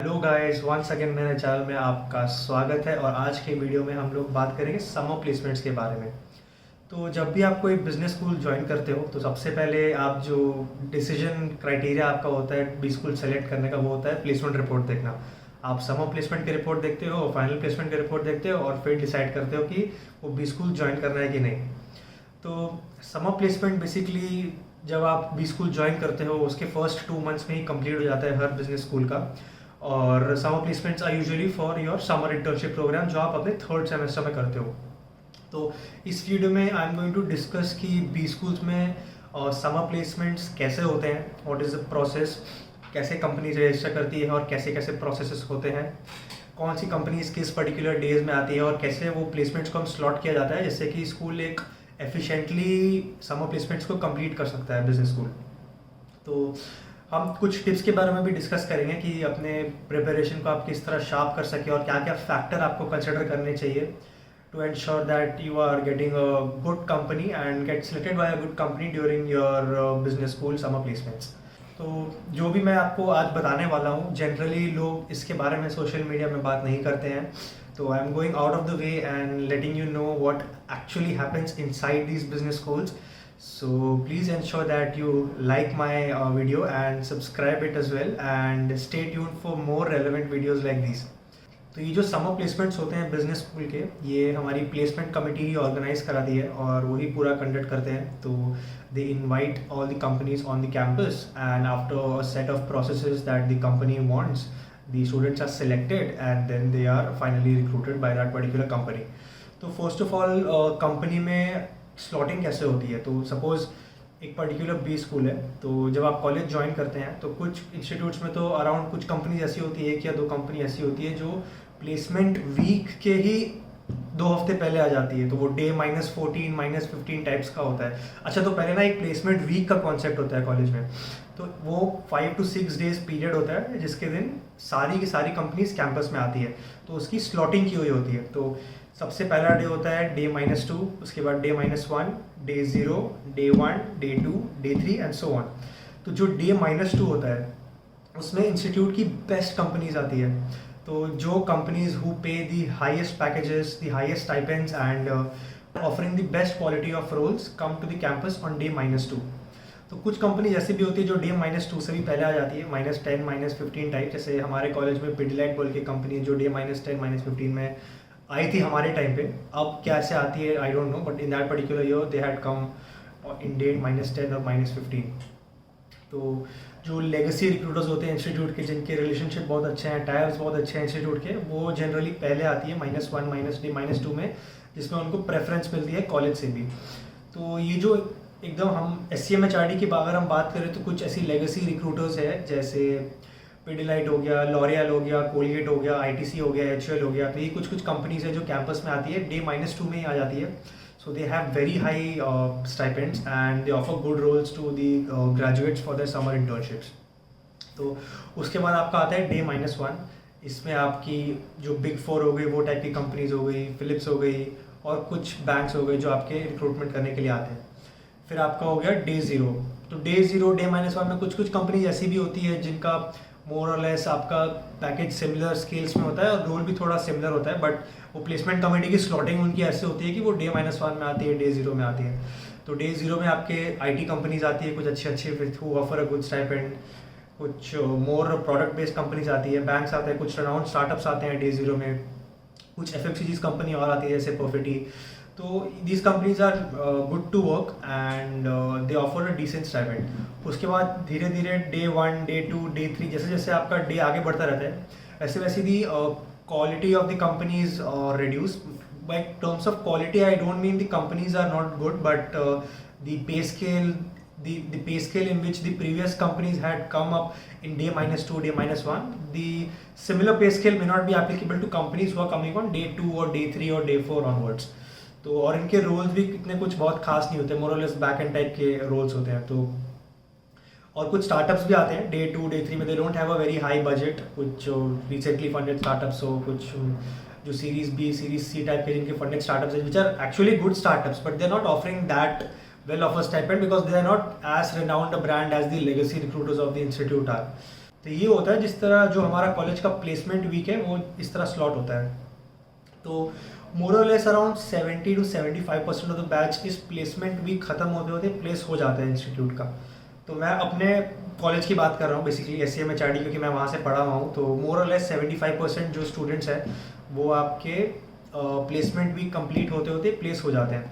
Hello guys, once again मेरे channel में आपका स्वागत है। और आज के वीडियो में हम लोग बात करेंगे समर प्लेसमेंट्स के बारे में। तो जब भी आप कोई बिजनेस स्कूल ज्वाइन करते हो तो सबसे पहले आप जो डिसीजन क्राइटेरिया आपका होता है बी स्कूल सेलेक्ट करने का, वो होता है प्लेसमेंट रिपोर्ट देखना। आप समर प्लेसमेंट की रिपोर्ट देखते हो, फाइनल प्लेसमेंट की रिपोर्ट देखते हो और फिर डिसाइड करते हो कि वो बी स्कूल ज्वाइन करना है कि नहीं। तो समर प्लेसमेंट बेसिकली जब आप बी स्कूल ज्वाइन करते हो उसके फर्स्ट 2 मंथ्स में ही कंप्लीट हो जाता है हर बिजनेस स्कूल का। और summer placements are usually for your summer internship program जो आप अपने थर्ड सेमेस्टर में करते हो। तो इस वीडियो में I am going to discuss कि बी स्कूल्स में समर प्लेसमेंट्स कैसे होते हैं, व्हाट इज़ द प्रोसेस, कैसे कंपनीज रजिस्टर करती है और कैसे कैसे प्रोसेसेस होते हैं, कौन सी कंपनीज किस पर्टिकुलर डेज में आती है और कैसे वो प्लेसमेंट्स को हम स्लॉट किया जाता है जिससे कि स्कूल एक एफिशिएंटली समर प्लेसमेंट्स को कंप्लीट कर सकता है बिजनेस स्कूल। तो हम कुछ टिप्स के बारे में भी डिस्कस करेंगे कि अपने प्रिपरेशन को आप किस तरह शार्प कर सके और क्या क्या फैक्टर आपको कंसिडर करने चाहिए to ensure that you are getting a good company and get selected by a good company during your business school summer placements. तो जो भी मैं आपको आज बताने वाला हूँ, जनरली लोग इसके बारे में सोशल मीडिया में बात नहीं करते हैं। तो आई am going out of the way and letting you know what actually happens inside these business schools. So please ensure that you like my video and subscribe it as well, and stay tuned for more relevant videos like these. तो ये जो summer placements होते हैं business school के, ये हमारी placement committee ही organise कराती है और वही पूरा कंडक्ट करते हैं। तो they invite all the companies on the campus and after a set of processes that the company wants, the students are selected and then they are finally recruited by that particular company. तो first of all company में slotting कैसे होती है। तो suppose एक particular B school है, तो जब आप कॉलेज ज्वाइन करते हैं तो कुछ इंस्टीट्यूट्स में तो अराउंड कुछ कंपनीज ऐसी होती है, एक या दो कंपनी ऐसी होती है जो प्लेसमेंट वीक के ही 2 हफ्ते पहले आ जाती है। तो वो डे -14 -15 टाइप्स का होता है। अच्छा, तो पहले ना एक प्लेसमेंट वीक का कॉन्सेप्ट होता है कॉलेज में। तो वो 5 to 6 डेज पीरियड होता है जिसके दिन सारी की सारी कंपनीज कैंपस में आती है। तो उसकी स्लॉटिंग की हुई होती है। तो सबसे पहला डे होता है डे -2, उसके बाद day -1, day 0, day 1, day 2, day 3 and so on. तो जो डे -2 होता है उसमें इंस्टीट्यूट की बेस्ट कंपनीज आती है। तो जो companies who pay the highest packages, the highest stipends and offering the best quality of roles come to the campus on day -2। तो कुछ कंपनी ऐसी भी होती है जो डे -2 से भी पहले आ जाती है, -10 -15 टाइप। जैसे हमारे कॉलेज में पिडिलाइट बोल के कंपनी जो डे -10 -15 में आई थी हमारे टाइम पे। अब क्या से आती है I don't know, but in that particular year they had come in date -10 और -15। तो जो लेगेसी रिक्रूटर्स होते हैं इंस्टीट्यूट के, जिनके रिलेशनशिप बहुत अच्छे हैं, टायर्स बहुत अच्छे हैं इंस्टीट्यूट के, वो जनरली पहले आती है -1 -2 में, जिसमें उनको प्रेफरेंस मिलती है कॉलेज से भी। तो ये जो एकदम हम SCMHRD की अगर हम बात करें तो कुछ ऐसी लेगेसी रिक्रूटर्स है जैसे पिडिलाइट हो गया, लॉरियल हो गया, कोलगेट हो गया, ITC हो गया, HUL हो गया। तो ये कुछ कुछ कंपनीज है जो कैंपस में आती है, डे -2 में ही आ जाती है। So they have very high stipends and they offer good roles to the graduates for their summer internships. तो उसके बाद आपका आता है डे -1। इसमें आपकी जो बिग 4 हो गई, वो टाइप की कंपनीज हो गई, फिलिप्स हो गई और कुछ बैंक्स हो गए जो आपके रिक्रूटमेंट करने के लिए आते हैं। फिर आपका हो गया डे 0। तो डे 0 डे -1 में कुछ कुछ कंपनीज ऐसी भी होती है जिनका मोर और लेस आपका पैकेज सिमिलर स्केल्स में होता है और रोल भी थोड़ा सिमिलर होता है, बट वो प्लेसमेंट कमेटी की स्लॉटिंग उनकी ऐसी होती है कि वो डे -1 में आती है, डे 0 में आती है। तो डे 0 में आपके IT कंपनीज आती है, कुछ अच्छी अच्छी who offer a good stipend, कुछ मोर प्रोडक्ट बेस्ड कंपनीज आती है, बैंक्स आते हैं, कुछ रनाउंड स्टार्टअप्स आते हैं डे 0 में, कुछ FMCGs कंपनी और आती है जैसे परफिटी। तो these companies are good to work and they offer a decent stipend. उसके बाद धीरे धीरे डे 1, डे 2, डे 3 जैसे जैसे आपका डे आगे बढ़ता रहता है वैसे वैसे दी quality of the companies reduce. By terms of quality, I don't mean the companies are not good, but the pay scale, the pay scale in which the previous companies had come up in day -2, day -1, the similar pay scale may not be applicable to companies who are coming on day 2 or day 3 or day 4 onwards. तो और इनके roles भी इतने कुछ बहुत खास नहीं होते, मोर और लेस बैक एंड टाइप के रोल्स होते हैं। तो और कुछ स्टार्टअप्स भी आते हैं डे 2 डे 3 में, they don't have a very high budget. कुछ रिसेंटली फंडेड स्टार्टअप्स हो, कुछ जो series B series C type के जिनके फंडेड स्टार्टअप्स हैं, which are actually good startups, but they are not offering that well of a stipend because they are not as renowned a brand as the legacy recruiters of the institute are. तो ये होता है जिस तरह जो हमारा college का placement week है वो इस तरह स्लॉट होता है। तो मोर और less around 70 to 75% of the batch इस प्लेसमेंट वीक ख़त्म होते होते प्लेस हो जाता है इंस्टीट्यूट का। तो मैं अपने कॉलेज की बात कर रहा हूँ बेसिकली SCM-HRD, क्योंकि मैं वहाँ से पढ़ा हुआ हूँ। तो मोर और लेस 75% जो स्टूडेंट्स हैं वो आपके प्लेसमेंट वीक कंप्लीट होते होते प्लेस हो जाते हैं।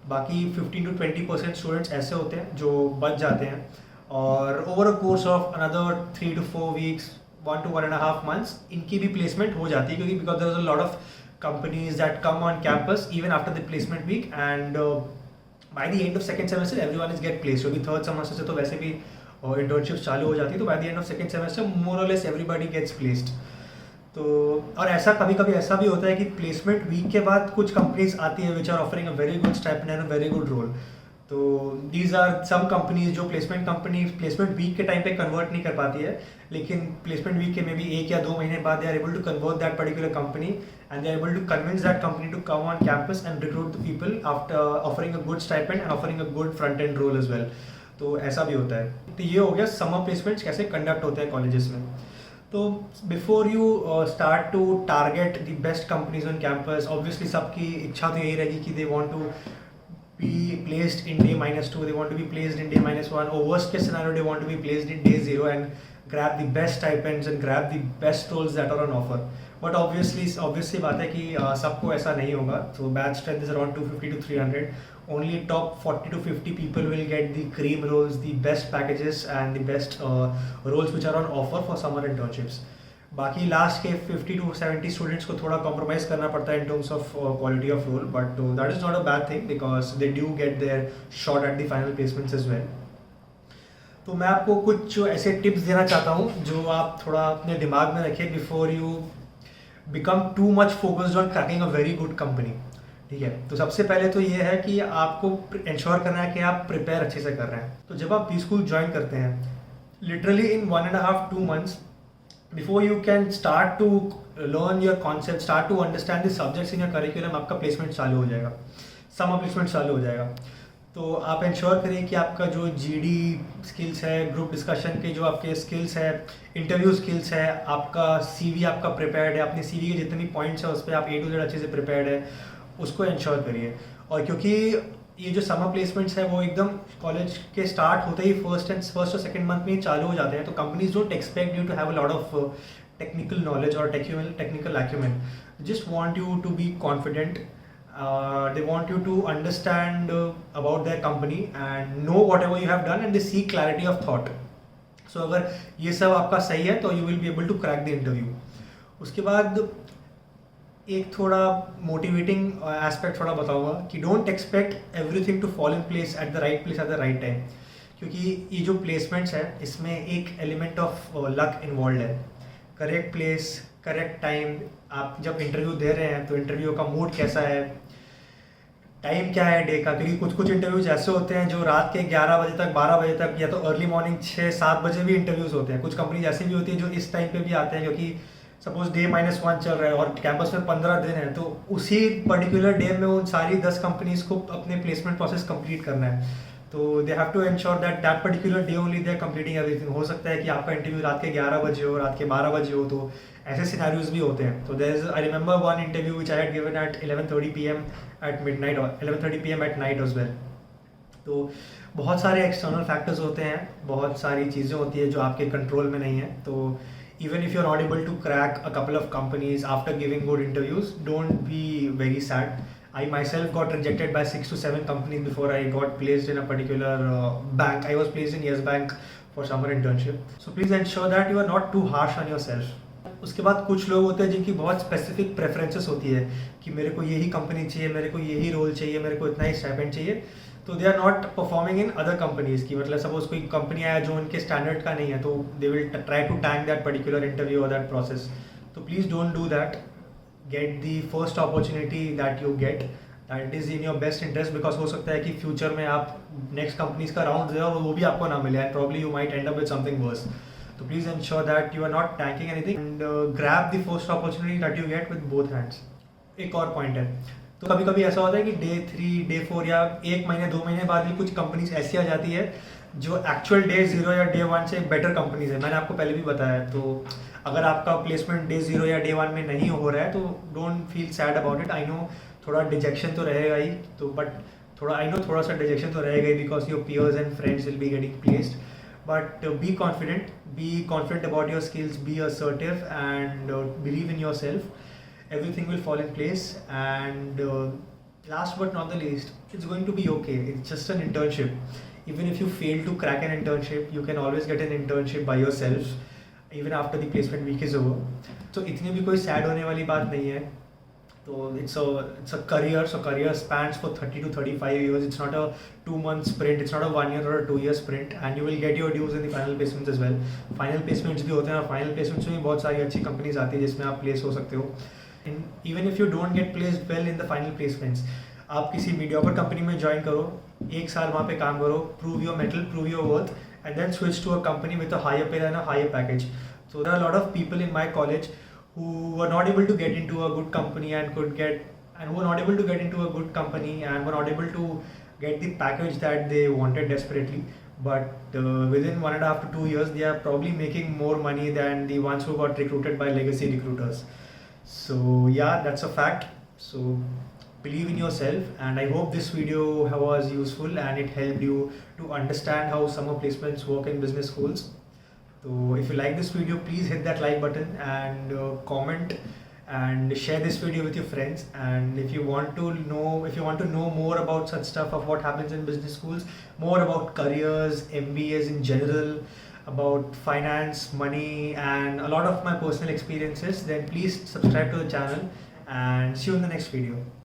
बाकी 15 to 20% स्टूडेंट्स ऐसे होते हैं जो बच जाते हैं, और over a course of another 3 to 4 weeks 1 to 1.5 months इनकी भी प्लेसमेंट हो जाती है, क्योंकि because there is a lot of companies that come on campus even after the placement week, and by the end of second semester everyone is get placed, क्योंकि third semester से तो वैसे भी internships चालू हो जाती है। तो by the end of second semester more or less everybody gets placed। तो और ऐसा कभी कभी ऐसा भी होता है कि प्लेसमेंट वीक के बाद कुछ कंपनीज आती है which are offering a very good stipend and a very good role. तो दीज आर सम कंपनीज जो प्लेसमेंट वीक के टाइम पे कन्वर्ट नहीं कर पाती है, लेकिन प्लेसमेंट वीक के में भी 1 या 2 महीने बाद they are able to convert that particular company and they are able to convince that company to come on campus and recruit the people after offering a good stipend and offering a good front end role as well. तो ऐसा भी होता है। तो ये हो गया summer placements कैसे कंडक्ट होते हैं कॉलेजेस में। तो before you start to target the best companies on campus, obviously सबकी इच्छा तो यही रहेगी कि they want to be placed in day -2, they want to be placed in day -1, or worst case scenario they want to be placed in day 0 and grab the best stipends and grab the best roles that are on offer. But obviously बात है कि सबको ऐसा नहीं होगा। So batch strength is around 250 to 300. Only top 40 to 50 people will get the cream roles, the best packages and the best roles which are on offer for summer internships. बाकी last के 50 to 70 students को थोड़ा compromise करना पड़ता है in terms of quality of role, but that is not a bad thing because they do get their shot at the final placements as well. तो मैं आपको कुछ ऐसे टिप्स देना चाहता हूँ जो आप थोड़ा अपने दिमाग में रखें before you become too much focused on cracking a very good company. ठीक है, तो सबसे पहले तो ये है कि आपको इंश्योर करना है कि आप प्रिपेयर अच्छे से कर रहे हैं। तो जब आप बी स्कूल ज्वाइन करते हैं, literally in 1.5-2 months before you can start to learn your concept, start to understand the subjects in your curriculum, आपका प्लेसमेंट चालू हो जाएगा, समर प्लेसमेंट चालू हो जाएगा। तो आप इंश्योर करिए कि आपका जो GD स्किल्स है, ग्रुप डिस्कशन के जो आपके स्किल्स है, इंटरव्यू स्किल्स है, आपका CV आपका प्रिपेयर्ड है, अपने CV के जितने भी पॉइंट्स है उस पर आप A to Z अच्छे से प्रिपेयर्ड है, उसको इंश्योर करिए। और क्योंकि ये जो समर प्लेसमेंट्स है वो एकदम कॉलेज के स्टार्ट होते ही फर्स्ट और सेकंड मंथ में ही चालू हो जाते हैं। तो companies don't expect you to have a lot of technical knowledge और technical acumen, just want you to be confident, they want you to understand about their company and know whatever you have done and they see clarity of thought. So अगर ये सब आपका सही है तो you will be able to crack the interview. उसके बाद एक थोड़ा मोटिवेटिंग एस्पेक्ट थोड़ा बताऊंगा कि don't expect everything to fall in place at the right place at the right time, क्योंकि ये जो प्लेसमेंट्स है इसमें एक एलिमेंट ऑफ लक इन्वॉल्व है। करेक्ट प्लेस, करेक्ट टाइम, आप जब इंटरव्यू दे रहे हैं तो इंटरव्यू का मूड कैसा है, टाइम क्या है डे का, क्योंकि कुछ इंटरव्यूज ऐसे होते हैं जो रात के 11 बजे तक, 12 बजे तक, या तो अर्ली मॉर्निंग 6-7 बजे भी इंटरव्यूज होते हैं। कुछ कंपनीज ऐसी भी होती है जो इस टाइम पे भी आते हैं, क्योंकि सपोज डे -1 चल रहा है और कैंपस में 15 दिन है, तो उसी पर्टिकुलर डे में उन सारी 10 कंपनीज को अपने प्लेसमेंट प्रोसेस कंप्लीट करना है। तो they have to ensure that that particular day only they are completing everything. हो सकता है कि आपका इंटरव्यू रात के 11 बजे हो, रात के 12 बजे हो, तो ऐसे सिनेरियोज भी होते हैं। तो there is, I remember one interview which I had given at 11:30 PM at midnight और 11:30 PM at night as well. तो बहुत सारे एक्सटर्नल फैक्टर्स होते हैं, बहुत सारी चीज़ें होती है जो आपके कंट्रोल में नहीं है। तो even if you're not able to crack a couple of companies after giving good interviews, don't be very sad. I myself got rejected by 6 to 7 companies before I got placed in a particular bank. I was placed in Yes Bank for summer internship. So please ensure that you are not too harsh on yourself. उसके बाद कुछ लोग होते हैं जिनकी बहुत specific preferences होती है कि मेरे को यही कंपनी चाहिए, मेरे को यही रोल चाहिए, मेरे को इतना ही स्टाइपेंड चाहिए। तो they are not performing in other companies की, मतलब सपोज कोई कंपनी आया जो उनके स्टैंडर्ड का नहीं है, तो they will try to tank that particular interview और दैट प्रोसेस। तो please don't do that. Get the first opportunity that you get, that is in your best interest, because हो सकता है कि फ्यूचर में आप नेक्स्ट कंपनीज का round दे और वो भी आपको ना मिले, and probably you might end up with something worse. तो please ensure that you are not tanking anything and grab the first opportunity that you gate with both hands. एक और पॉइंट है, तो कभी कभी ऐसा होता है कि Day 3, Day 4 या 1 महीने 2 महीने बाद भी कुछ कंपनीज ऐसी आ जाती है जो एक्चुअल डे ज़ीरो या डे वन से बेटर कंपनीज है, मैंने आपको पहले भी बताया है। तो अगर आपका प्लेसमेंट डे ज़ीरो या डे वन में नहीं हो रहा है तो don't feel sad about it. I know थोड़ा डिजेक्शन तो रहेगा ही, तो बट थोड़ा आई नो थोड़ा सा डिजेक्शन तो रहेगा ही, because your peers and friends will be getting placed. But be confident about your skills, be assertive and believe in yourself. Everything will fall in place, and last but not the least, it's going to be okay. It's just an internship. Even if you fail to crack an internship, you can always get an internship by yourself even after the placement week is over. तो इतनी भी कोई sad होने वाली बात नहीं है। तो it's a career, so career spans for 30 to 35 years. It's not a 2 month sprint, it's not a 1 year or a 2 year sprint, and you will get your dues in the final placements as well. Final placements भी होते हैं, और final placements में भी बहुत सारी अच्छी companies आती है जिसमें आप प्लेस हो सकते हो। Even if you don't get placed well in the final placements, आप किसी मीडियोकर कंपनी में ज्वाइन करो, 1 साल वहाँ पे काम करो, prove your mettle, prove your worth, and then switch to a company with a higher pay and a higher package. So there are a lot of people in my college who were not able to get into a good company and who were not able to get into a good company and were not able to get the package that they wanted desperately. But within 1.5 to 2 years, they are probably making more money than the ones who got recruited by legacy recruiters. So yeah, that's a fact. So believe in yourself, and I hope this video was useful and it helped you to understand how summer placements work in business schools. So if you like this video, please hit that like button and comment and share this video with your friends. And if you want to know more about such stuff of what happens in business schools, more about careers, MBAs in general, about finance, money, and a lot of my personal experiences, then please subscribe to the channel and see you in the next video.